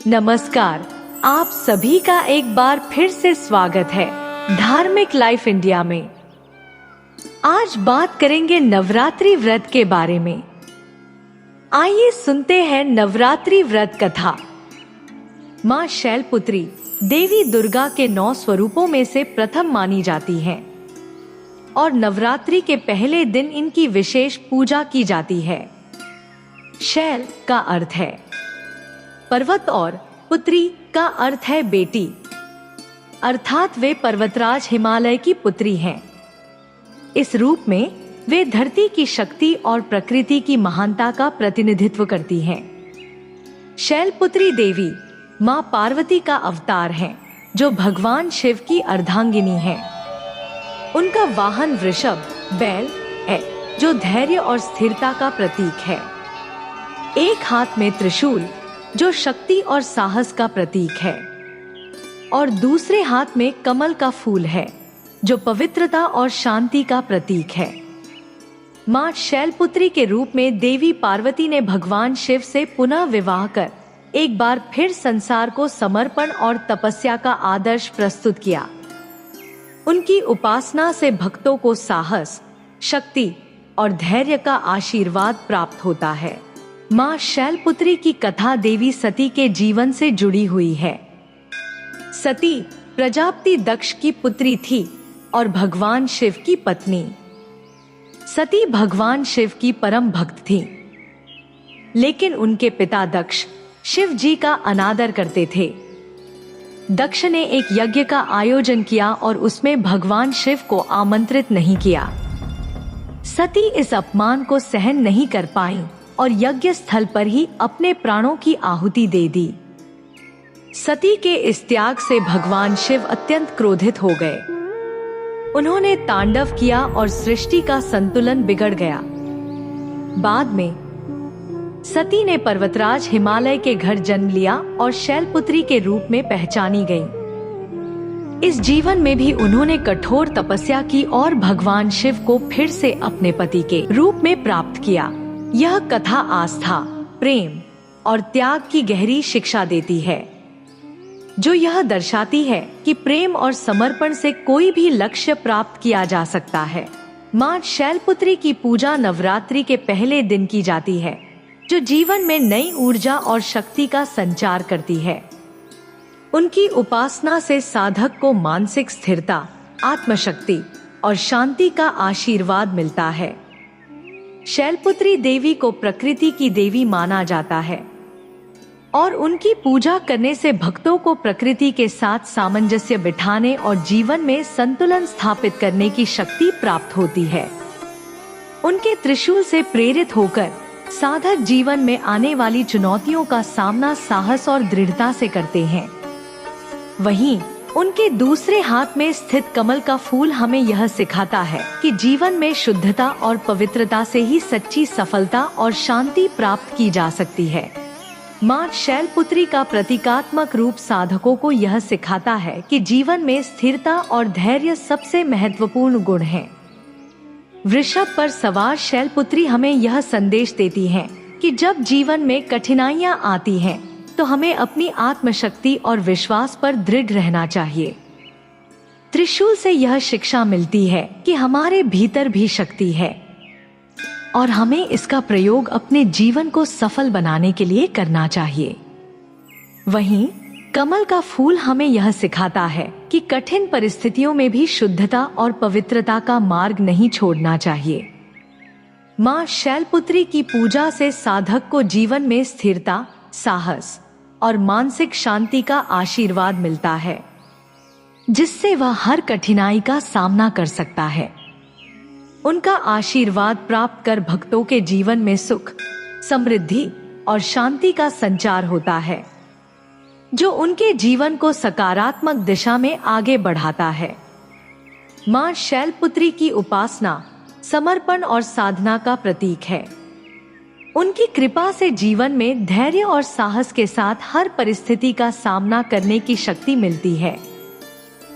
नमस्कार, आप सभी का एक बार फिर से स्वागत है धार्मिक लाइफ इंडिया में। आज बात करेंगे नवरात्रि व्रत के बारे में। आइए सुनते हैं नवरात्रि व्रत कथा। माँ शैलपुत्री देवी दुर्गा के 9 स्वरूपों में से प्रथम मानी जाती हैं और नवरात्रि के पहले दिन इनकी विशेष पूजा की जाती है। शैल का अर्थ है पर्वत और पुत्री का अर्थ है बेटी, अर्थात वे पर्वतराज हिमालय की पुत्री हैं। इस रूप में वे धरती की शक्ति और प्रकृति की महानता का प्रतिनिधित्व करती हैं। शैलपुत्री देवी माँ पार्वती का अवतार हैं, जो भगवान शिव की अर्धांगिनी हैं। उनका वाहन वृषभ बैल है, जो धैर्य और स्थिरता का प्रतीक है। एक हाथ में त्रिशूल, जो शक्ति और साहस का प्रतीक है, और दूसरे हाथ में कमल का फूल है, जो पवित्रता और शांति का प्रतीक है। माँ शैलपुत्री के रूप में देवी पार्वती ने भगवान शिव से पुनः विवाह कर एक बार फिर संसार को समर्पण और तपस्या का आदर्श प्रस्तुत किया। उनकी उपासना से भक्तों को साहस, शक्ति और धैर्य का आशीर्वाद प्राप्त होता है। माँ शैलपुत्री की कथा देवी सती के जीवन से जुड़ी हुई है। सती प्रजापति दक्ष की पुत्री थी और भगवान शिव की पत्नी। सती भगवान शिव की परम भक्त थी, लेकिन उनके पिता दक्ष शिव जी का अनादर करते थे। दक्ष ने एक यज्ञ का आयोजन किया और उसमें भगवान शिव को आमंत्रित नहीं किया। सती इस अपमान को सहन नहीं कर पाई और यज्ञ स्थल पर ही अपने प्राणों की आहुति दे दी। सती के इस त्याग से भगवान शिव अत्यंत क्रोधित हो गए। उन्होंने तांडव किया और सृष्टि का संतुलन बिगड़ गया। बाद में सती ने पर्वतराज हिमालय के घर जन्म लिया और शैलपुत्री के रूप में पहचानी गई। इस जीवन में भी उन्होंने कठोर तपस्या की और भगवान शिव को फिर से अपने पति के रूप में प्राप्त किया। यह कथा आस्था, प्रेम और त्याग की गहरी शिक्षा देती है, जो यह दर्शाती है कि प्रेम और समर्पण से कोई भी लक्ष्य प्राप्त किया जा सकता है। माँ शैलपुत्री की पूजा नवरात्रि के पहले दिन की जाती है, जो जीवन में नई ऊर्जा और शक्ति का संचार करती है। उनकी उपासना से साधक को मानसिक स्थिरता, आत्मशक्ति और शांति का आशीर्वाद मिलता है। शैलपुत्री देवी को प्रकृति की देवी माना जाता है और उनकी पूजा करने से भक्तों को प्रकृति के साथ सामंजस्य बिठाने और जीवन में संतुलन स्थापित करने की शक्ति प्राप्त होती है। उनके त्रिशूल से प्रेरित होकर साधक जीवन में आने वाली चुनौतियों का सामना साहस और दृढ़ता से करते हैं। वहीं उनके दूसरे हाथ में स्थित कमल का फूल हमें यह सिखाता है कि जीवन में शुद्धता और पवित्रता से ही सच्ची सफलता और शांति प्राप्त की जा सकती है। माँ शैलपुत्री का प्रतीकात्मक रूप साधकों को यह सिखाता है कि जीवन में स्थिरता और धैर्य सबसे महत्वपूर्ण गुण हैं। वृषभ पर सवार शैलपुत्री हमें यह संदेश देती है कि जब जीवन में कठिनाइयाँ आती हैं, तो हमें अपनी आत्मशक्ति और विश्वास पर दृढ़ रहना चाहिए। त्रिशूल से यह शिक्षा मिलती है कि हमारे भीतर भी शक्ति है और हमें इसका प्रयोग अपने जीवन को सफल बनाने के लिए करना चाहिए। वहीं कमल का फूल हमें यह सिखाता है कि कठिन परिस्थितियों में भी शुद्धता और पवित्रता का मार्ग नहीं छोड़ना चाहिए। माँ शैलपुत्री की पूजा से साधक को जीवन में स्थिरता, साहस और मानसिक शांति का आशीर्वाद मिलता है, जिससे वह हर कठिनाई का सामना कर सकता है। उनका आशीर्वाद प्राप्त कर भक्तों के जीवन में सुख, समृद्धि और शांति का संचार होता है, जो उनके जीवन को सकारात्मक दिशा में आगे बढ़ाता है। माँ शैलपुत्री की उपासना समर्पण और साधना का प्रतीक है। उनकी कृपा से जीवन में धैर्य और साहस के साथ हर परिस्थिति का सामना करने की शक्ति मिलती है।